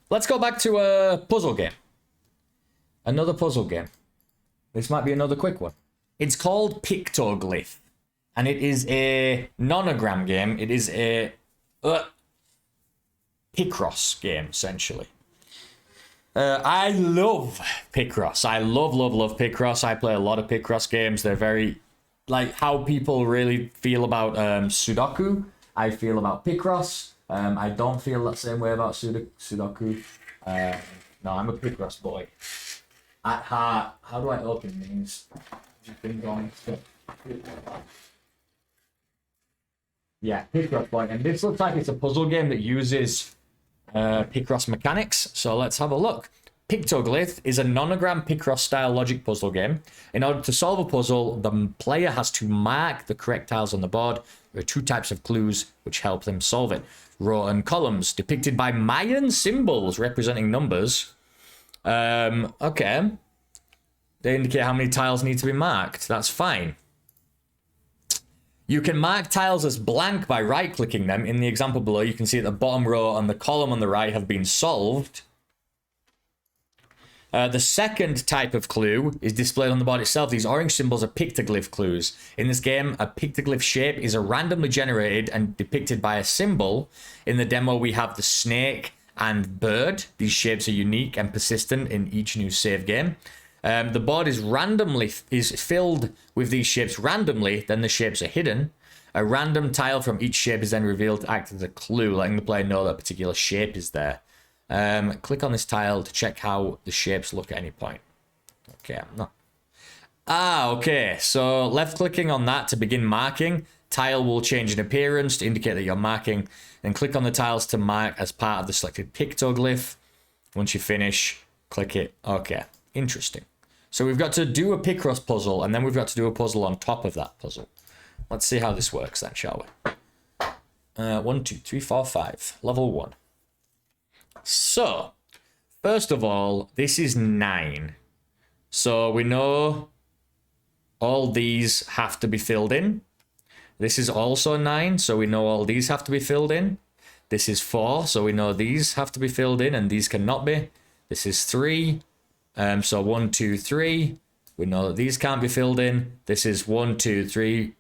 let's go back to a puzzle game. Another puzzle game. This might be another quick one. It's called Pictoglyph. And it is a nonogram game. It is a Picross game, essentially. I love Picross. I love Picross. I play a lot of Picross games. They're very, like, how people really feel about Sudoku. I feel about Picross. I don't feel that same way about Sudoku. No, I'm a Picross boy. At heart, how do I open these? Yeah, Picross boy. And this looks like it's a puzzle game that uses Picross mechanics. So let's have a look. Pictoglyph is a nonogram Picross style logic puzzle game. In order to solve a puzzle, the player has to mark the correct tiles on the board. There are two types of clues which help them solve it. Row and columns, depicted by Mayan symbols representing numbers. Okay. They indicate how many tiles need to be marked. That's fine. You can mark tiles as blank by right-clicking them. In the example below, you can see that the bottom row and the column on the right have been solved. The second type of clue is displayed on the board itself. These orange symbols are pictoglyph clues. In this game, a pictoglyph shape is randomly generated and depicted by a symbol. In the demo, we have the snake and bird. These shapes are unique and persistent in each new save game. The board is filled with these shapes randomly, then the shapes are hidden. A random tile from each shape is then revealed to act as a clue, letting the player know that a particular shape is there. Click on this tile to check how the shapes look at any point. Okay, I'm not. Okay. So left clicking on that to begin marking. Tile will change in appearance to indicate that you're marking. Then click on the tiles to mark as part of the selected pictoglyph. Once you finish, click it. Okay, interesting. So we've got to do a Picross puzzle, and then we've got to do a puzzle on top of that puzzle. Let's see how this works then, shall we? 1, 2, 3, 4, 5. Level 1. So, first of all, this is 9. So we know all these have to be filled in. This is also 9, so we know all these have to be filled in. This is 4, so we know these have to be filled in, and these cannot be. This is 3. So 1, 2, 3. We know that these can't be filled in. This is 1, 2, 3.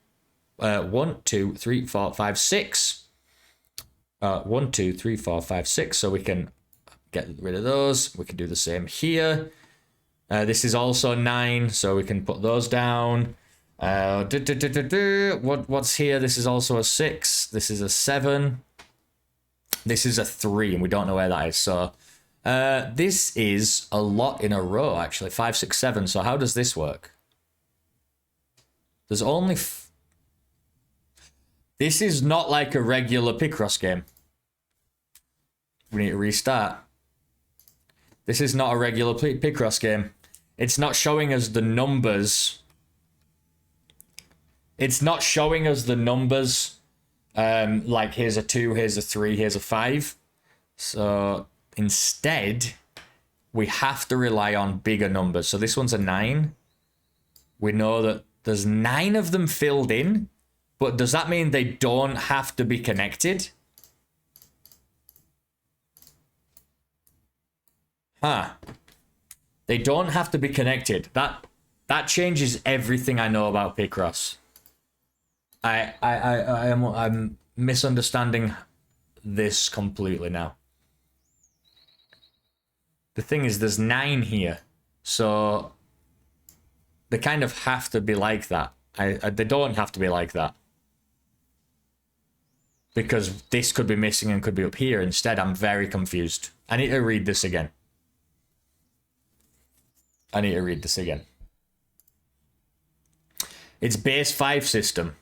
1, 2, 3, 4, 5, 6. 1, 2, 3, 4, 5, 6. So we can get rid of those. We can do the same here. This is also 9, so we can put those down. What's here? This is also a 6. This is a 7. This is a 3, and we don't know where that is. So this is a lot in a row, actually. 5, 6, 7. So how does this work? There's only... This is not like a regular Picross game. We need to restart. This is not a regular Picross game. It's not showing us the numbers. It's not showing us the numbers. Like here's a 2, here's a 3, here's a 5. So instead, we have to rely on bigger numbers. So this one's a 9. We know that there's 9 of them filled in. But does that mean they don't have to be connected? Huh. They don't have to be connected. That changes everything I know about Picross. I'm misunderstanding this completely now. The thing is, there's 9 here. So they kind of have to be like that. They don't have to be like that. Because this could be missing and could be up here. Instead, I'm very confused. I need to read this again. It's base 5 system.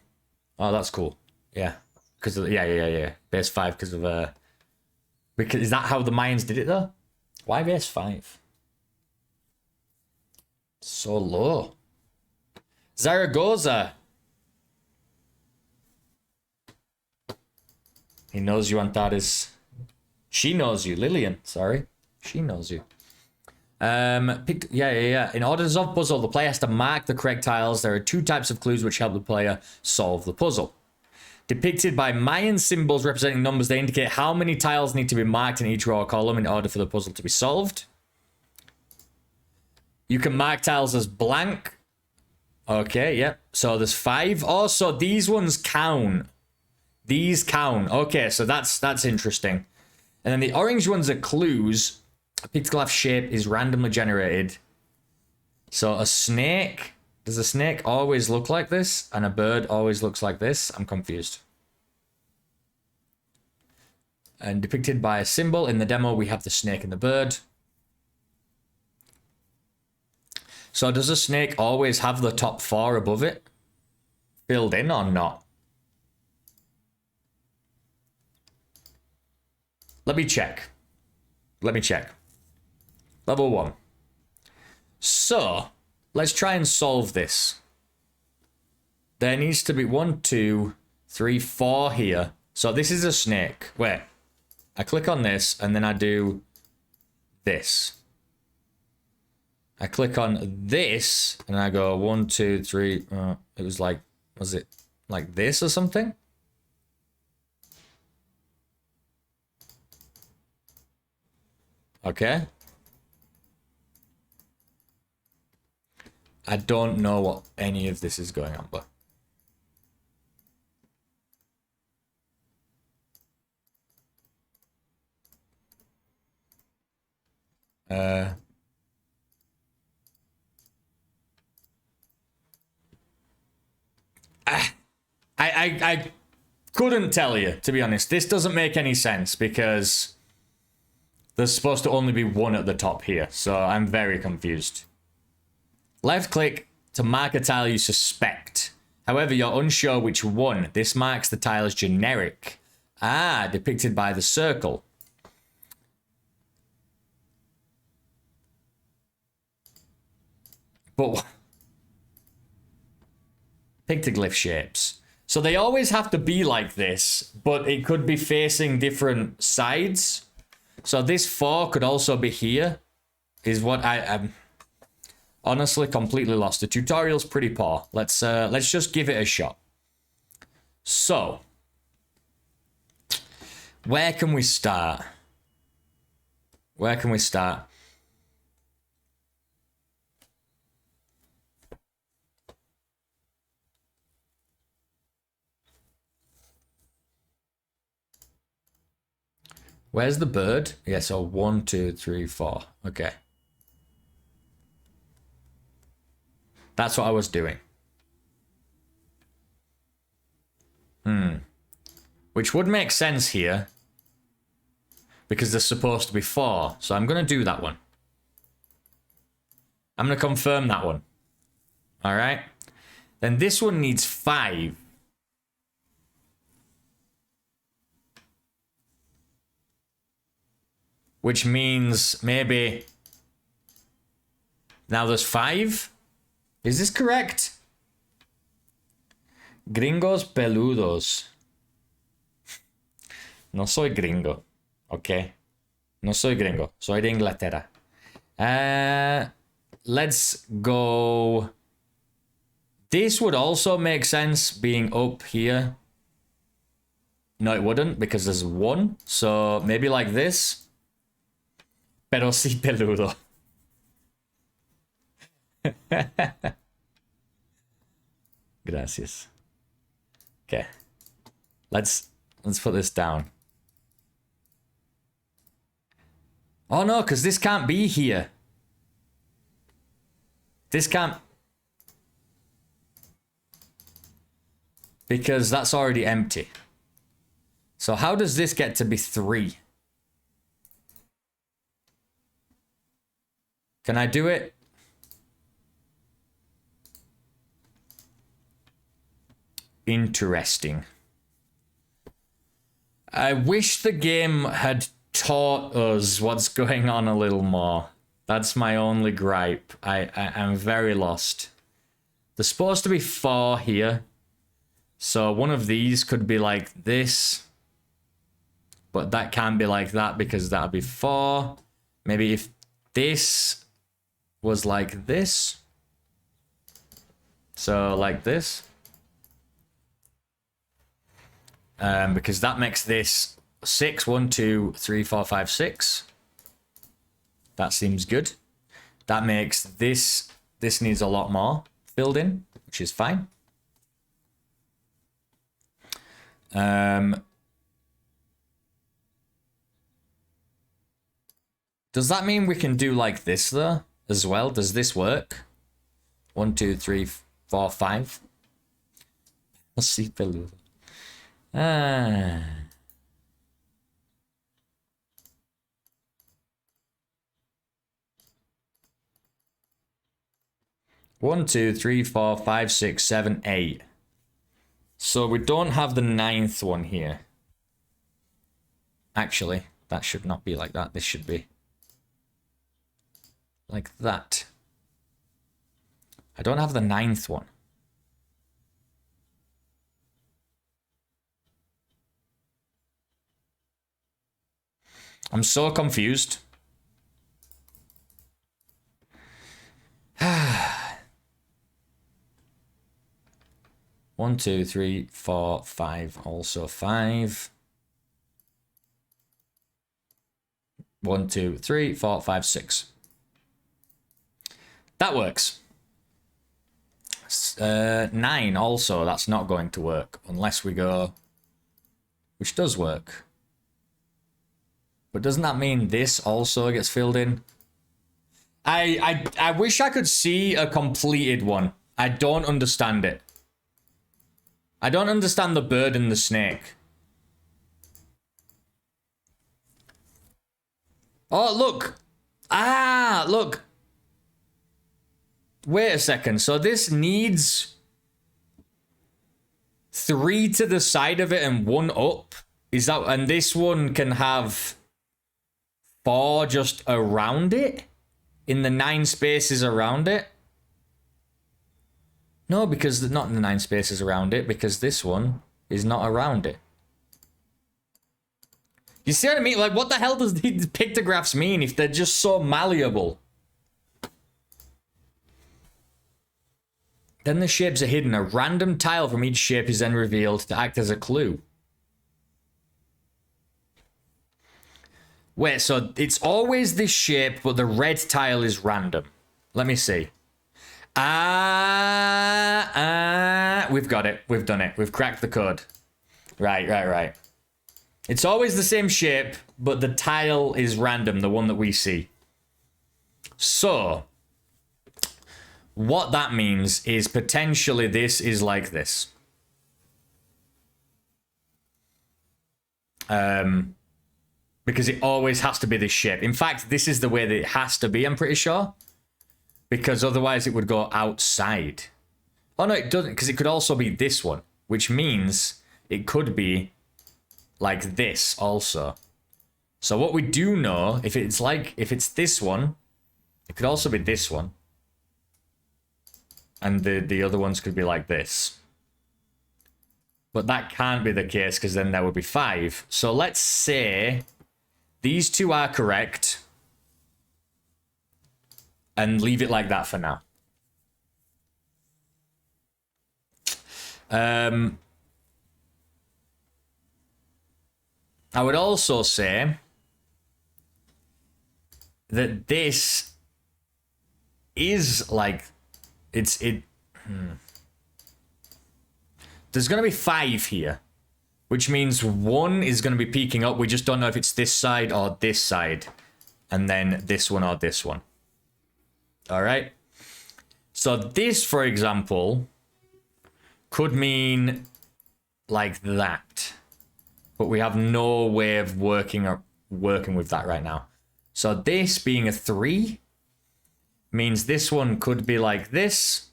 Oh, that's cool. Yeah. Because of yeah. Base 5 because of because is that how the Mayans did it though? Why base 5? So low. Zaragoza. He knows you, Antares. She knows you, Lillian. Sorry, she knows you. Yeah. In order to solve the puzzle, the player has to mark the correct tiles. There are 2 types of clues which help the player solve the puzzle. Depicted by Mayan symbols representing numbers, they indicate how many tiles need to be marked in each row or column in order for the puzzle to be solved. You can mark tiles as blank. Okay, yep. So there's 5. Also, these ones count. These count. Okay, so that's interesting. And then the orange ones are clues. A pictoglyph shape is randomly generated. So a snake. Does a snake always look like this? And a bird always looks like this? I'm confused. And depicted by a symbol. In the demo, we have the snake and the bird. So does a snake always have the top 4 above it? Filled in or not? Let me check. Level 1. So, let's try and solve this. There needs to be 1, 2, 3, 4 here. So this is a snake. Wait. I click on this and then I do this. I click on this and I go 1, 2, 3. It was like, was it like this or something? Okay. I don't know what any of this is going on, but. I couldn't tell you, to be honest. This doesn't make any sense because there's supposed to only be 1 at the top here. So I'm very confused. Left click to mark a tile you suspect. However, you're unsure which one. This marks the tile as generic. Ah, depicted by the circle. But Pictoglyph shapes. So they always have to be like this, but it could be facing different sides. So this 4 could also be here, is what I'm honestly completely lost. The tutorial's pretty poor. Let's just give it a shot. So, where can we start? Where can we start? Where's the bird? Yeah, so 1, 2, 3, 4. Okay. That's what I was doing. Which would make sense here. Because there's supposed to be 4. So I'm going to do that one. I'm going to confirm that one. Alright. Then this one needs 5. Which means maybe now there's 5. Is this correct? Gringos peludos. No soy gringo. Okay. No soy gringo. Soy de Inglaterra. Let's go. This would also make sense being up here. No, it wouldn't because there's 1. So maybe like this. Pero sí peludo. Gracias. Okay. Let's put this down. Oh no, because this can't be here. This can't. Because that's already empty. So how does this get to be 3? Can I do it? Interesting. I wish the game had taught us what's going on a little more. That's my only gripe. I'm very lost. There's supposed to be 4 here. So one of these could be like this. But that can't be like that because that'd be 4. Maybe if this was like this. So like this. Because that makes this 6. 1, 2, 3, 4, 5, 6. That seems good. That makes this needs a lot more filled in, which is fine. Does that mean we can do like this though as well? Does this work? 1, 2, 3, 4, 5. Let's see. Ah. One, 2, 3, 4, 5, 6, 7, 8. So we don't have the 9th one here. Actually, that should not be like that. This should be like that. I don't have the 9th one. I'm so confused. 1, 2, 3, 4, 5. Also 5. 1, 2, 3, 4, 5, 6. That works. 9 also. That's not going to work unless we go, which does work. But doesn't that mean this also gets filled in? I wish I could see a completed one. I don't understand it. I don't understand the bird and the snake. Oh, look. Ah, look. Wait a second. So this needs 3 to the side of it and 1 up. Is that, and this one can have 4 just around it? In the 9 spaces around it? No, because not in the 9 spaces around it, because this one is not around it. You see what I mean? Like, what the hell does these pictographs mean if they're just so malleable? Then the shapes are hidden. A random tile from each shape is then revealed to act as a clue. Wait, so it's always this shape, but the red tile is random. Let me see. We've got it. We've done it. We've cracked the code. Right. It's always the same shape, but the tile is random, the one that we see. So, what that means is potentially this is like this. Because it always has to be this shape. In fact, this is the way that it has to be, I'm pretty sure. Because otherwise it would go outside. Oh no, it doesn't, because it could also be this one. Which means it could be like this also. So what we do know, if it's this one, it could also be this one. And the other ones could be like this. But that can't be the case, because then there would be 5. So let's say these 2 are correct. And leave it like that for now. I would also say that this is like there's going to be 5 here, which means 1 is going to be peeking up. We just don't know if it's this side or this side, and then this one or this one. All right. So this, for example, could mean like that, but we have no way of working with that right now. So this being a 3 means this one could be like this,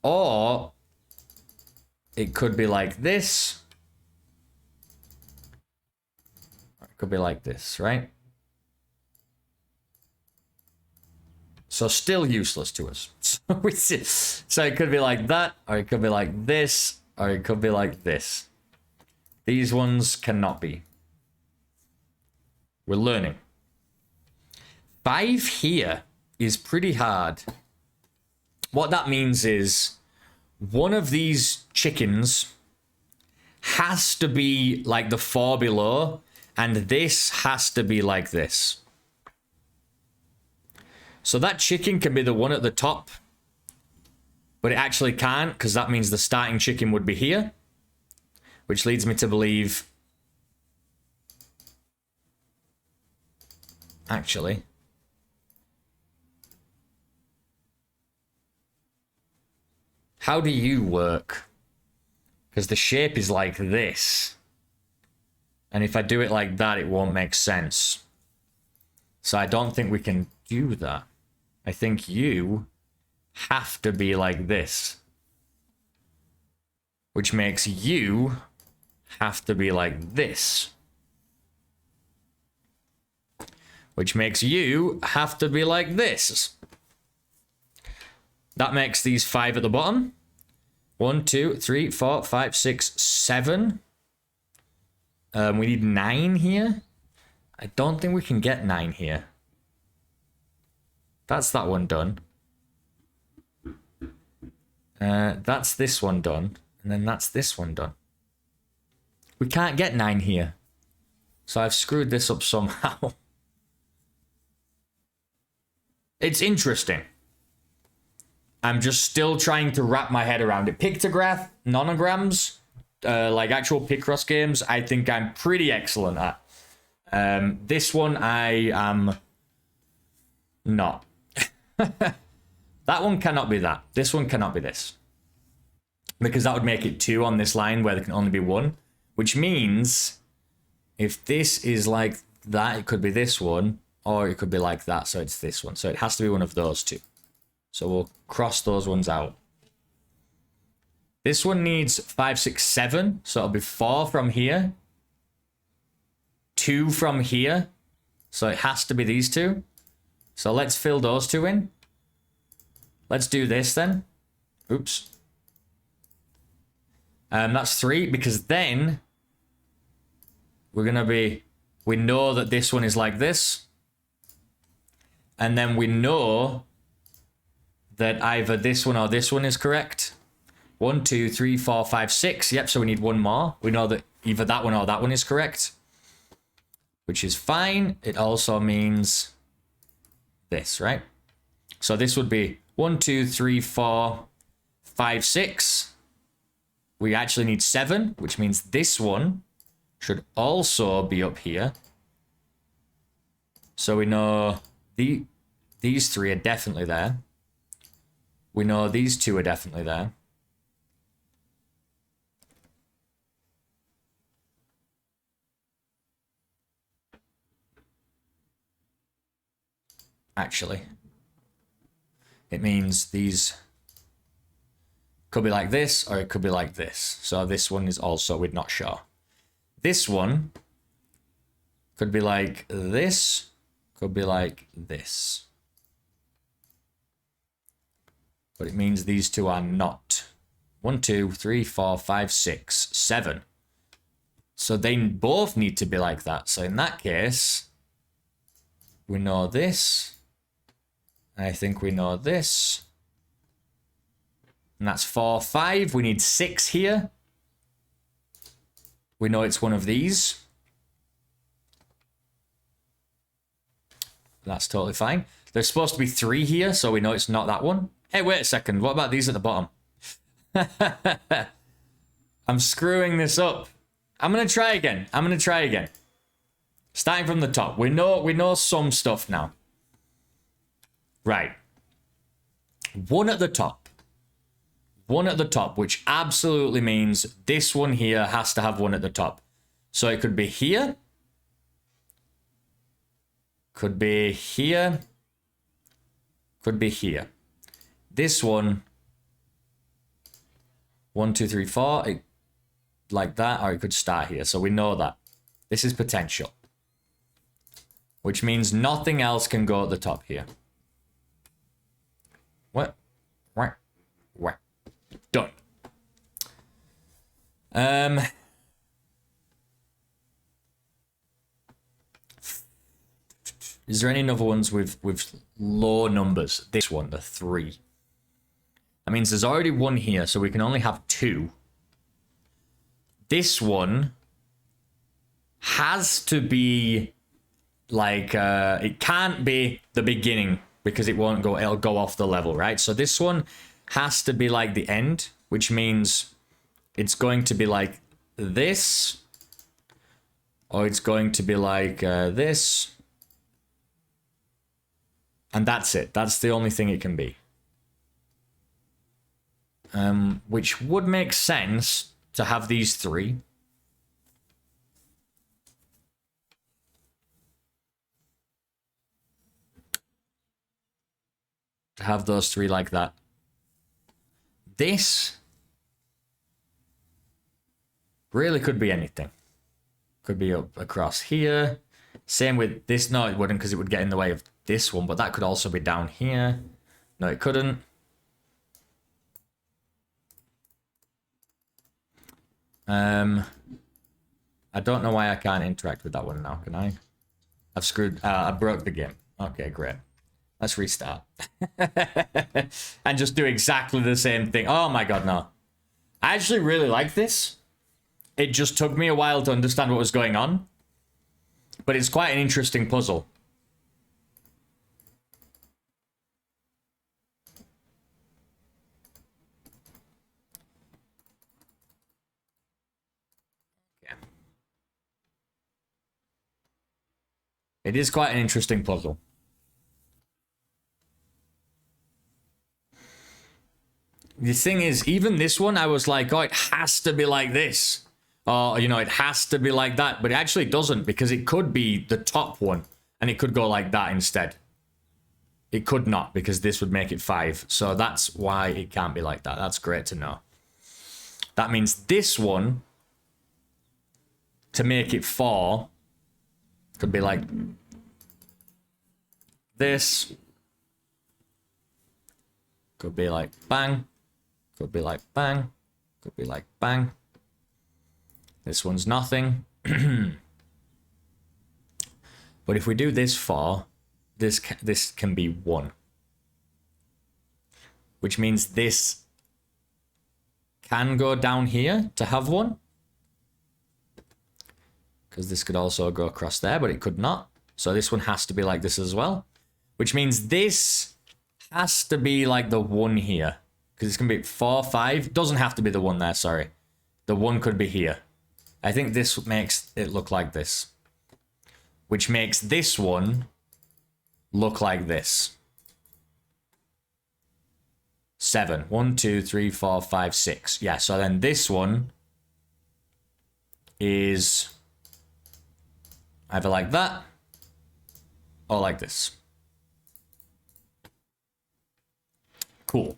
or it could be like this. Or it could be like this, right? So still useless to us. So it could be like that, or it could be like this, or it could be like this. These ones cannot be. We're learning. 5 here is pretty hard. What that means is one of these chickens has to be like the 4 below, and this has to be like this. So that chicken can be the one at the top, but it actually can't, because that means the starting chicken would be here, which leads me to believe... Actually... How do you work? Because the shape is like this. And if I do it like that, it won't make sense. So I don't think we can do that. I think you have to be like this. Which makes you have to be like this. Which makes you have to be like this. That makes these 5 at the bottom. 1, 2, 3, 4, 5, 6, 7. We need 9 here. I don't think we can get 9 here. That's that one done. That's this one done. And then that's this one done. We can't get 9 here. So I've screwed this up somehow. It's interesting. I'm just still trying to wrap my head around it. Pictograph, nonograms, like actual Picross games, I think I'm pretty excellent at. This one, I am not. That one cannot be that. This one cannot be this. Because that would make it 2 on this line where there can only be 1. Which means, if this is like that, it could be this one, or it could be like that, so it's this one. So it has to be one of those 2. So we'll cross those ones out. This one needs 5, 6, 7. So it'll be 4 from here. 2 from here. So it has to be these 2. So let's fill those 2 in. Let's do this then. Oops. That's 3, because then we're going to be... We know that this one is like this. And then we know... that either this one or this one is correct. 1, 2, 3, 4, 5, 6. Yep, so we need 1 more. We know that either that one or that one is correct. Which is fine. It also means this, right? So this would be 1, 2, 3, 4, 5, 6. We actually need 7, which means this one should also be up here. So we know these 3 are definitely there. We know these 2 are definitely there. Actually, it means these could be like this, or it could be like this. So this one is also, we're not sure. This one could be like this, could be like this. But it means these 2 are not. 1, 2, 3, 4, 5, 6, 7. So they both need to be like that. So in that case, we know this. I think we know this. And that's 4, 5. We need 6 here. We know it's one of these. That's totally fine. There's supposed to be 3 here, so we know it's not that one. Hey, wait a second. What about these at the bottom? I'm screwing this up. I'm going to try again. Starting from the top. We know some stuff now. Right. 1 at the top. 1 at the top, which absolutely means this one here has to have 1 at the top. So it could be here. Could be here. Could be here. This one, 1, 2, 3, 4, like that, or it could start here. So we know that. This is potential. Which means nothing else can go at the top here. What? Done. Is there any other ones with low numbers? This one, the 3. That means there's already 1 here, so we can only have 2. this one has to be like, it can't be the beginning because it'll go off the level, right? So this one has to be like the end, which means it's going to be like this, or it's going to be like this. And that's it. That's the only thing it can be. Which would make sense to have these three. To have those three like that. This really could be anything. Could be up across here. Same with this. No, it wouldn't, because it would get in the way of this one, but that could also be down here. No, it couldn't. I don't know why I can't interact with that one now, can I? I've screwed, I broke the game. Okay, great. Let's restart. And just do exactly the same thing. Oh my god, no. I actually really like this. It just took me a while to understand what was going on. But it's quite an interesting puzzle. Yeah. It is quite an interesting puzzle. The thing is, even this one, I was like, oh, it has to be like this. Or, you know, it has to be like that. But it actually doesn't, because it could be the top one. And it could go like that instead. It could not, because this would make it 5. So that's why it can't be like that. That's great to know. That means this one, to make it 4, could be like this. Could be like bang. Could be like bang. Could be like bang. This one's nothing. But if we do this 4, this can be 1. Which means this can go down here to have 1. Because this could also go across there, but it could not. So this one has to be like this as well. Which means this has to be like the 1 here. Because it's going to be 4, 5. Doesn't have to be the 1 there, sorry. The 1 could be here. I think this makes it look like this. Which makes this one look like this. 7. 1, 2, 3, 4, 5, 6. Yeah, so then this one is either like that or like this. Cool.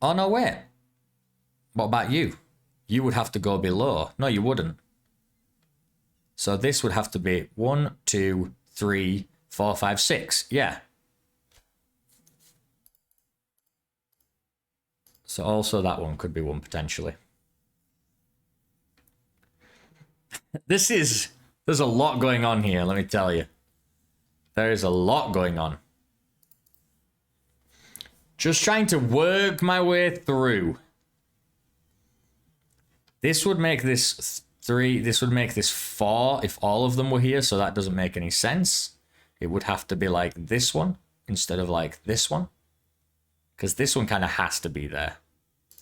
Oh, no, wait. What about you? You would have to go below. No, you wouldn't. So this would have to be 1, 2, 3, 4, 5, 6. Yeah. So also that one could be 1 potentially. There's a lot going on here, let me tell you. There is a lot going on. Just trying to work my way through. This would make this 3, this would make this 4 if all of them were here, so that doesn't make any sense. It would have to be like this one instead of like this one. Because this one kind of has to be there.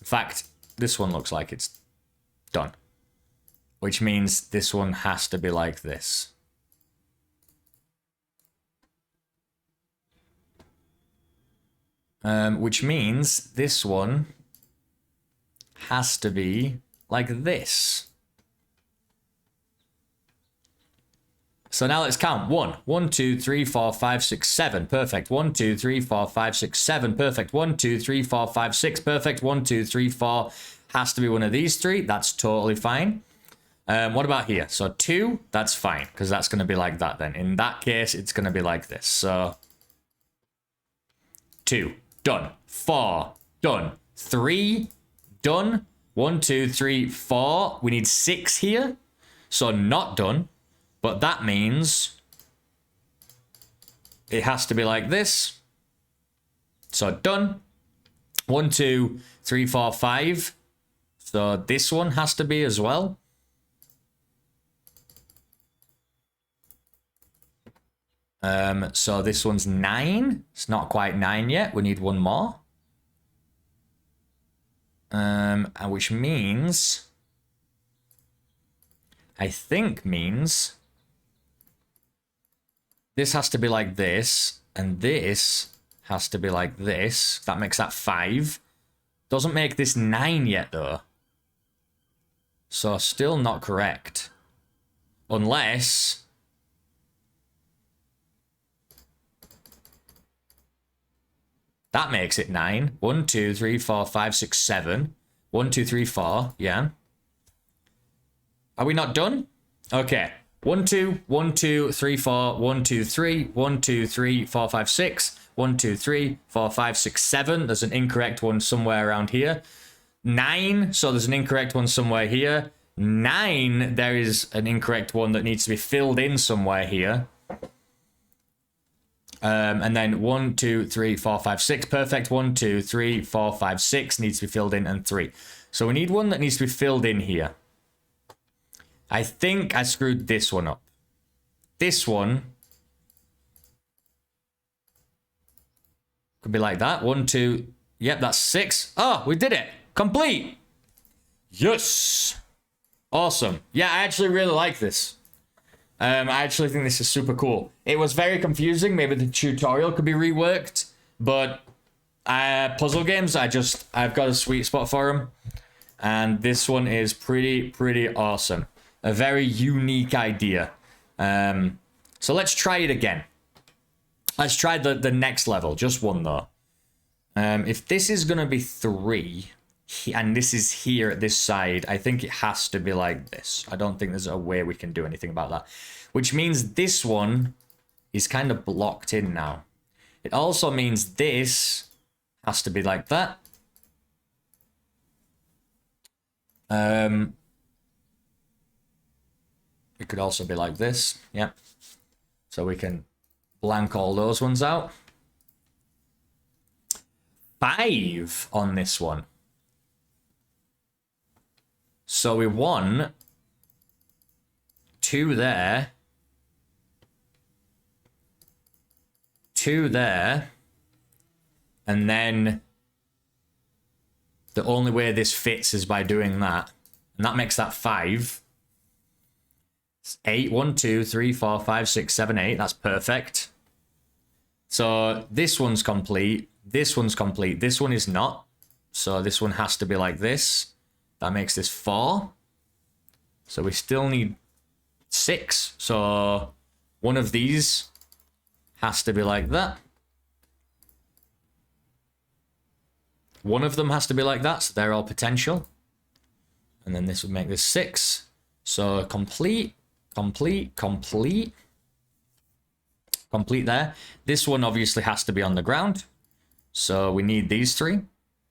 In fact, this one looks like it's done. Which means this one has to be like this. Which means this one has to be like this. So now let's count. 1, 1, 2, 3, 4, 5, 6, 7. Perfect. 1, 2, 3, 4, 5, 6, 7. Perfect. 1, 2, 3, 4, 5, 6. Perfect. 1, 2, 3, 4. Has to be one of these 3. That's totally fine. What about here? So 2, that's fine, because that's going to be like that then. In that case, it's going to be like this. So 2, done. 4, done. 3, done. 1, 2, 3, 4. We need 6 here. So not done. But that means it has to be like this. So done. 1, 2, 3, 4, 5. So this one has to be as well. So this one's 9. It's not quite 9 yet. We need one more. And which means, I think means, this has to be like this, and this has to be like this. That makes that 5. Doesn't make this 9 yet, though. So still not correct. Unless... that makes it 9. 1, 2, 3, 4, 5, 6, 7. 1, 2, 3, 4. Yeah. Are we not done? Okay. 1, 2, 1, 2, 3, 4, 1, 2, 3, 1, 2, 3, 4, 5, 6, 1, 2, 3, 4, 5, 6, 7. There's an incorrect one somewhere around here. 9, so there's an incorrect one somewhere here. 9, there is an incorrect one that needs to be filled in somewhere here. And then 1, 2, 3, 4, 5, 6. Perfect. 1, 2, 3, 4, 5, 6 needs to be filled in, and 3. So we need one that needs to be filled in here. I think I screwed this one up. This one could be like that. 1, 2. Yep, that's 6. Oh, we did it. Complete. Yes. Awesome. Yeah, I actually really like this. I actually think this is super cool. It was very confusing. Maybe the tutorial could be reworked, but puzzle games, I've got a sweet spot for them. And this one is pretty awesome. A very unique idea. So let's try it again. Let's try the next level. Just one though. If this is gonna be 3, and this is here at this side, I think it has to be like this. I don't think there's a way we can do anything about that. Which means this one is kind of blocked in now. It also means this has to be like that. It could also be like this. Yep. So we can blank all those ones out. 5 on this one. So we want 2 there, 2 there, and then the only way this fits is by doing that. And that makes that 5. It's 8, 1, 2, 3, 4, 5, 6, 7, 8. That's perfect. So this one's complete. This one's complete. This one is not. So this one has to be like this. That makes this 4. So we still need 6. So one of these has to be like that. One of them has to be like that. So they're all potential. And then this would make this 6. So complete, complete, complete. Complete there. This one obviously has to be on the ground. So we need these 3.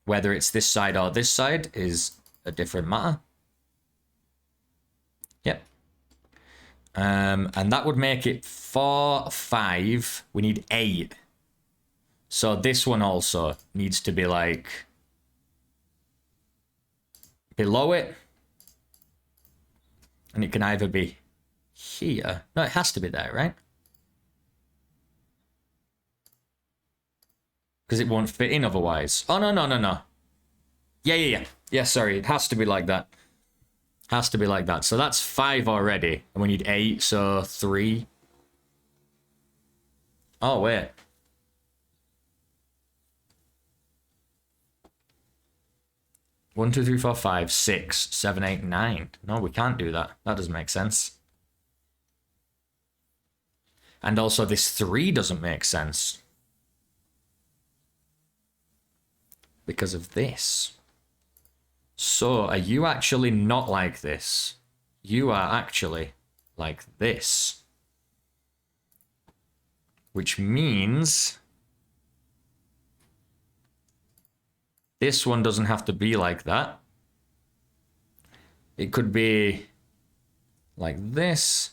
Whether it's this side or this side is a different matter. Yep. And that would make it 4, 5. We need 8. So this one also needs to be like below it. And it can either be here. No, it has to be there, right? Because it won't fit in otherwise. Oh, no, no, no, no. Yeah. Yeah, sorry. It has to be like that. Has to be like that. So that's 5 already. And we need 8, so 3. Oh, wait. One, 2, 3, 4, 5, 6, 7, 8, 9. No, we can't do that. That doesn't make sense. And also this 3 doesn't make sense. Because of this. So, are you actually not like this? You are actually like this. Which means this one doesn't have to be like that. It could be like this.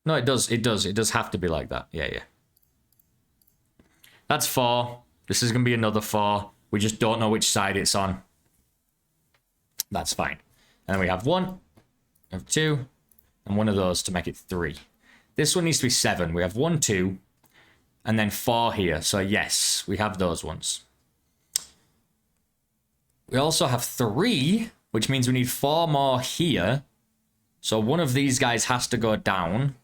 No, it does. It does. It does have to be like that. Yeah. That's 4. This is going to be another 4. We just don't know which side it's on. That's fine. And then we have 1, we have 2, and one of those to make it 3. This one needs to be 7. We have 1, 2, and then 4 here. So yes, we have those ones. We also have 3, which means we need 4 more here. So one of these guys has to go down.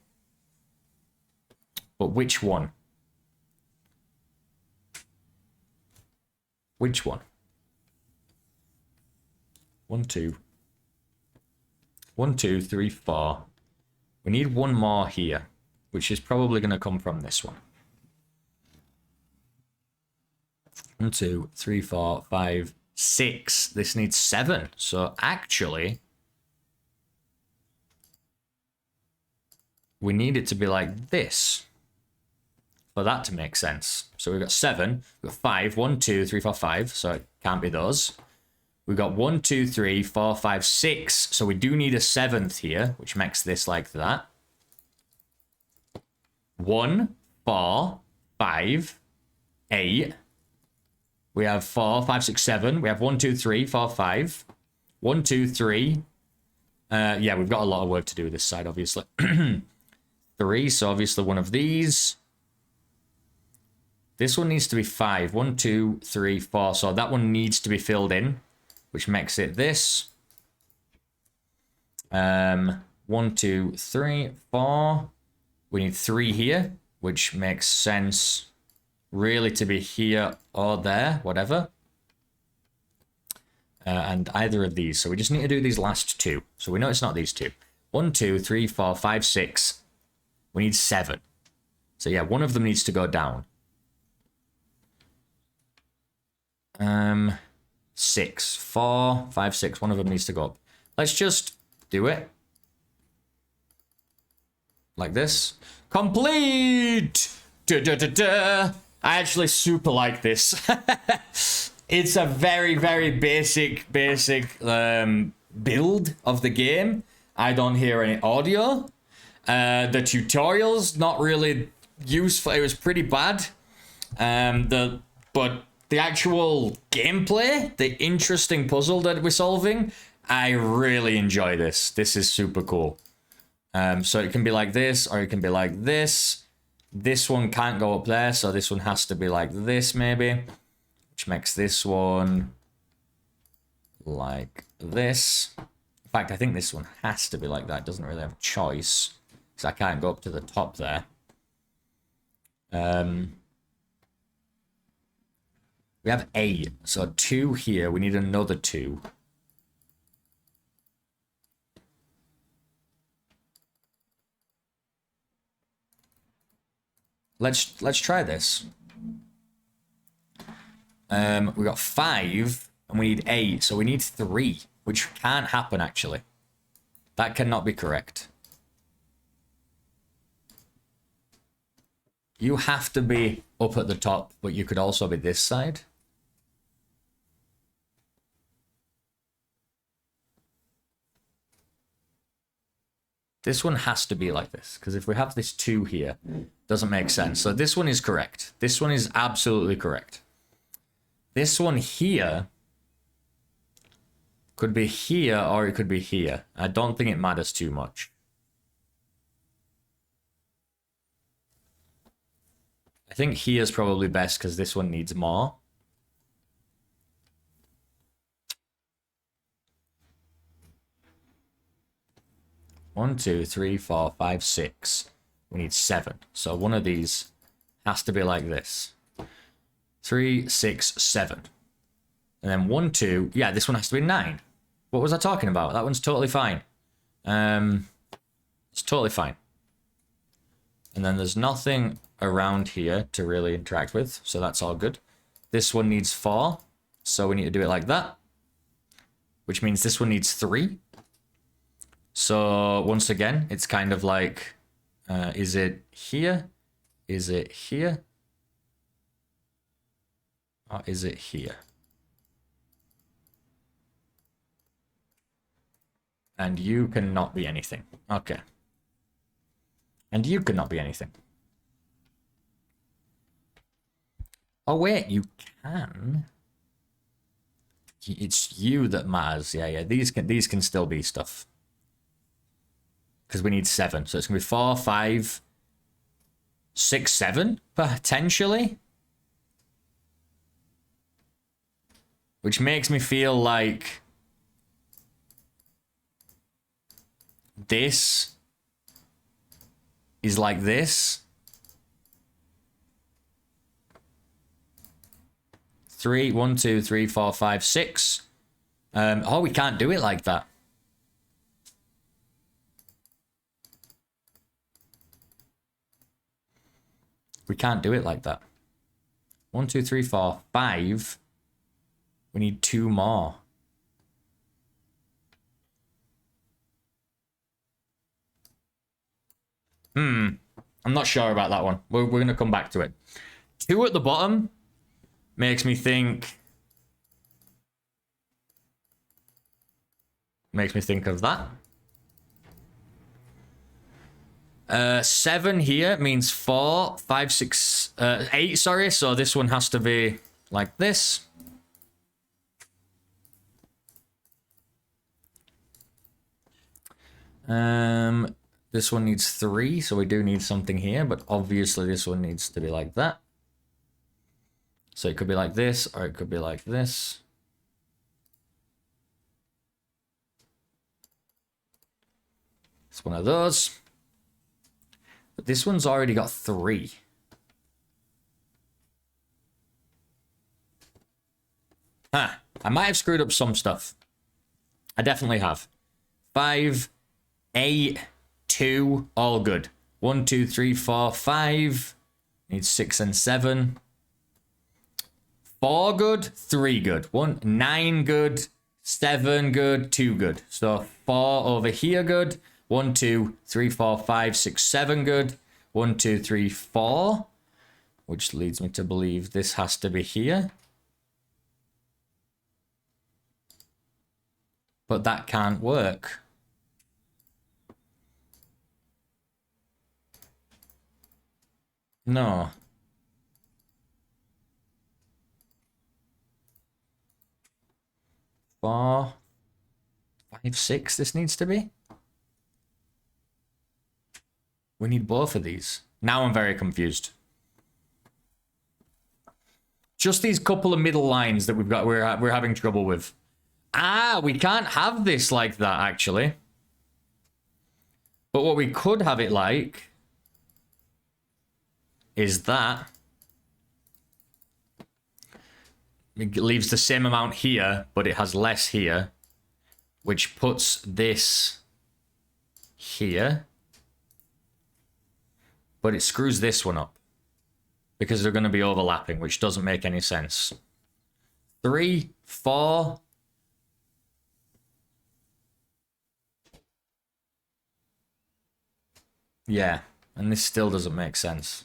But which one? Which one? 1, 2. 1, 2, 3, 4. We need one more here, which is probably going to come from this one. 1, 2, 3, 4, 5, 6. This needs 7. So actually, we need it to be like this for that to make sense. So we've got 7, we've got 5, 1, 2, 3, 4, 5. So it can't be those. We've got 1, 2, 3, 4, 5, 6. So we do need a 7th here, which makes this like that. 1, 4, 5, 8. We have 4, 5, 6, 7. We have 1, 2, 3, 4, 5. 1, 2, 3. Yeah, we've got a lot of work to do with this side, obviously. 3, so obviously one of these. This one needs to be 5. 1, 2, 3, 4. So that one needs to be filled in, which makes it this. 1, 2, 3, 4. We need 3 here, which makes sense really to be here or there, whatever. And either of these. So we just need to do these last 2. So we know it's not these 2. 1, 2, 3, 4, 5, 6. We need 7. So yeah, one of them needs to go down. 6, 4, 5, 6. One of them needs to go up. Let's just do it. Like this. Complete! Da, da, da, da. I actually super like this. It's a very, very basic build of the game. I don't hear any audio. The tutorial's not really useful. It was pretty bad. But the actual gameplay, the interesting puzzle that we're solving, I really enjoy this. This is super cool. So it can be like this, or it can be like this. This one can't go up there, so this one has to be like this, maybe. Which makes this one like this. In fact, I think this one has to be like that. It doesn't really have a choice, because I can't go up to the top there. We have 8, so 2 here. We need another 2. Let's try this. We got 5, and we need 8, so we need 3, which can't happen actually. That cannot be correct. You have to be up at the top, but you could also be this side. This one has to be like this, because if we have this 2 here, it doesn't make sense. So this one is correct. This one is absolutely correct. This one here could be here, or it could be here. I don't think it matters too much. I think here's probably best, because this one needs more. One, 2, 3, 4, 5, 6. We need 7. So one of these has to be like this. 3, 6, 7. And then 1, 2. Yeah, this one has to be 9. What was I talking about? That one's totally fine. It's totally fine. And then there's nothing around here to really interact with, so that's all good. This one needs 4, so we need to do it like that. Which means this one needs 3. So once again, it's kind of like, is it here? Is it here? Or is it here? And you cannot be anything. Okay. And you cannot be anything. Oh wait, you can. It's you that matters. Yeah. These can still be stuff. Because we need 7. So it's going to be 4, 5, 6, 7, potentially. Which makes me feel like this is like this. 3, 1, 2, 3, 4, 5, 6. Oh, we can't do it like that. We can't do it like that. 1, 2, 3, 4, 5. We need 2 more. I'm not sure about that one. We're going to come back to it. 2 at the bottom makes me think... Makes me think of that. 7 here means 4, 5, 6, 8, sorry. So this one has to be like this. This one needs 3, so we do need something here, but obviously this one needs to be like that. So it could be like this, or it could be like this. It's one of those. But this one's already got 3. Huh. I might have screwed up some stuff. I definitely have. 5, 8, 2, all good. 1, 2, 3, 4, 5. Need 6 and 7. 4 good, 3 good. 9 good, 7 good, 2 good. So 4 over here good. 1, 2, 3, 4, 5, 6, 7 good. 1, 2, 3, 4. Which leads me to believe this has to be here. But that can't work. No. Four, 5, 6 this needs to be. We need both of these. Now I'm very confused. Just these couple of middle lines that we're having trouble with. Ah, we can't have this like that, actually. But what we could have it like is that. It leaves the same amount here, but it has less here, which puts this here. But it screws this one up because they're going to be overlapping, which doesn't make any sense. 3, 4. Yeah, and this still doesn't make sense.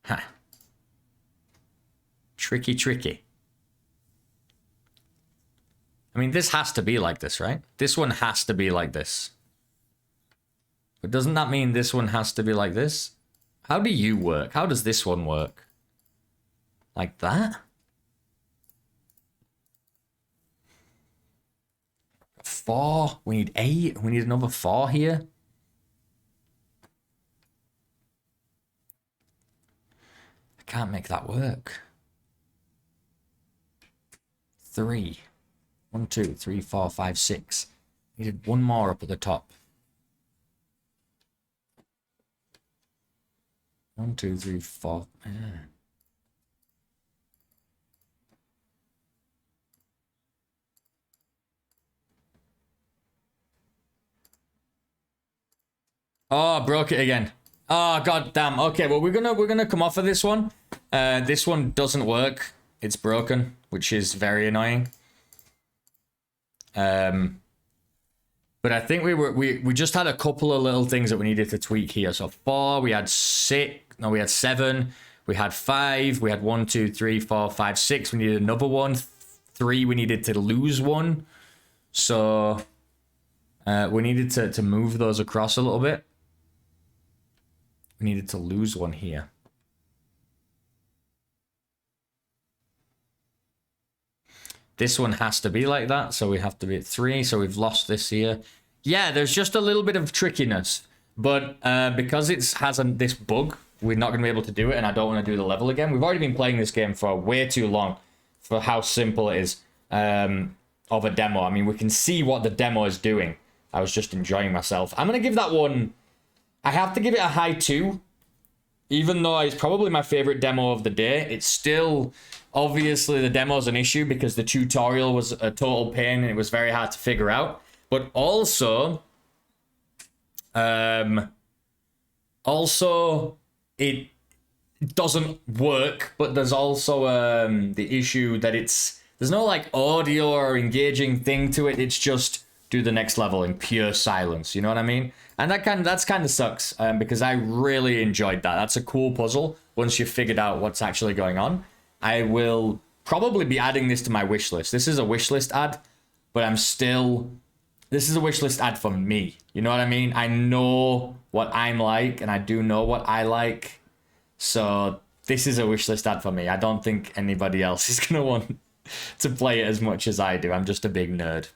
Huh. Tricky, tricky. I mean, this has to be like this, right? This one has to be like this. But doesn't that mean this one has to be like this? How do you work? How does this one work? Like that? 4. We need 8. We need another 4 here. I can't make that work. 3. 1, 2, 3, 4, 5, 6. Needed one more up at the top. 1, 2, 3, 4. Yeah. Oh, broke it again. Oh, god damn. Okay, well we're gonna come off of this one. This one doesn't work. It's broken, which is very annoying. But I think we just had a couple of little things that we needed to tweak here. So 4, we had 6, no, we had 7, we had 5, we had 1, 2, 3, 4, 5, 6. We needed another one. 3, we needed to lose one. So we needed to move those across a little bit. We needed to lose one here. This one has to be like that, so we have to be at 3, so we've lost this here. Yeah, there's just a little bit of trickiness, but because it has this bug, we're not going to be able to do it, and I don't want to do the level again. We've already been playing this game for way too long for how simple it is of a demo. I mean, we can see what the demo is doing. I was just enjoying myself. I'm going to give that one... I have to give it a high 2. Even though it's probably my favorite demo of the day, it's still... Obviously, the demo's an issue because the tutorial was a total pain and it was very hard to figure out. But also... it doesn't work, but there's also the issue that there's no like audio or engaging thing to it. It's just do the next level in pure silence. You know what I mean? And that's kind of sucks because I really enjoyed that. That's a cool puzzle once you've figured out what's actually going on. I will probably be adding this to my wish list. This is a wish list ad, but this is a wish list ad for me. You know what I mean? I know what I'm like, and I do know what I like. So this is a wish list ad for me. I don't think anybody else is going to want to play it as much as I do. I'm just a big nerd.